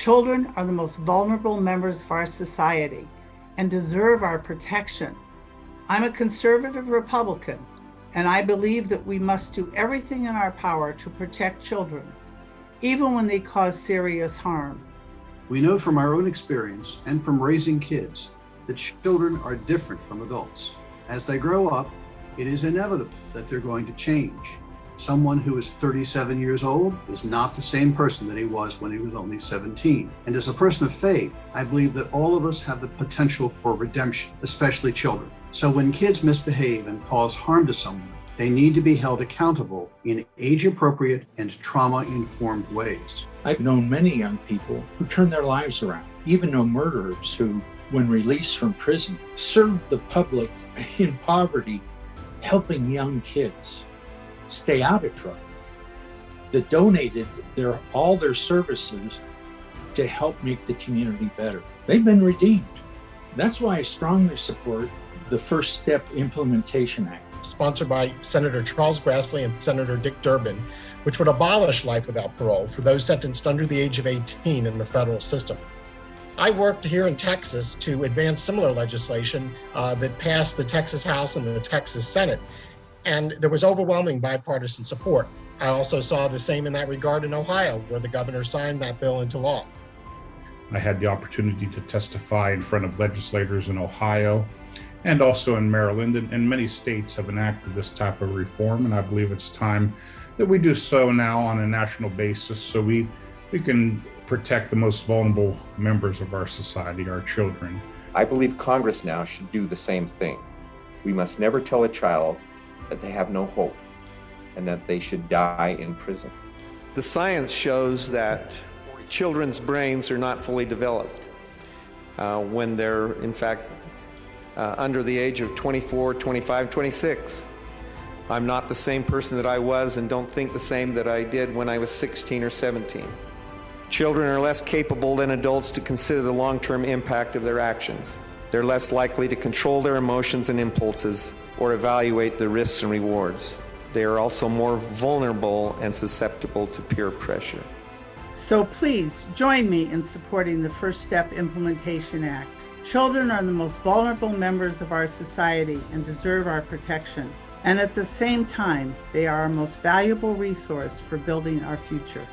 Children are the most vulnerable members of our society and deserve our protection. I'm a conservative Republican, and I believe that we must do everything in our power to protect children, even when they cause serious harm. We know from our own experience and from raising kids that children are different from adults. As they grow up, it is inevitable that they're going to change. Someone who is 37 years old is not the same person that he was when he was only 17. And as a person of faith, I believe that all of us have the potential for redemption, especially children. So when kids misbehave and cause harm to someone, they need to be held accountable in age-appropriate and trauma-informed ways. I've known many young people who turn their lives around, even know murderers who, when released from prison, serve the public in poverty, helping young kids stay out of trouble, that donated all their services to help make the community better. They've been redeemed. That's why I strongly support the First Step Implementation Act, sponsored by Senator Charles Grassley and Senator Dick Durbin, which would abolish life without parole for those sentenced under the age of 18 in the federal system. I worked here in Texas to advance similar legislation that passed the Texas House and the Texas Senate, and there was overwhelming bipartisan support. I also saw the same in that regard in Ohio, where the governor signed that bill into law. I had the opportunity to testify in front of legislators in Ohio and also in Maryland, and many states have enacted this type of reform, and I believe it's time that we do so now on a national basis so we can protect the most vulnerable members of our society, our children. I believe Congress now should do the same thing. We must never tell a child that they have no hope and that they should die in prison. The science shows that children's brains are not fully developed when they're, in fact, under the age of 24, 25, 26. I'm not the same person that I was and don't think the same that I did when I was 16 or 17. Children are less capable than adults to consider the long-term impact of their actions. They're less likely to control their emotions and impulses or evaluate the risks and rewards. They are also more vulnerable and susceptible to peer pressure. So please join me in supporting the First Step Implementation Act. Children are the most vulnerable members of our society and deserve our protection. And at the same time, they are our most valuable resource for building our future.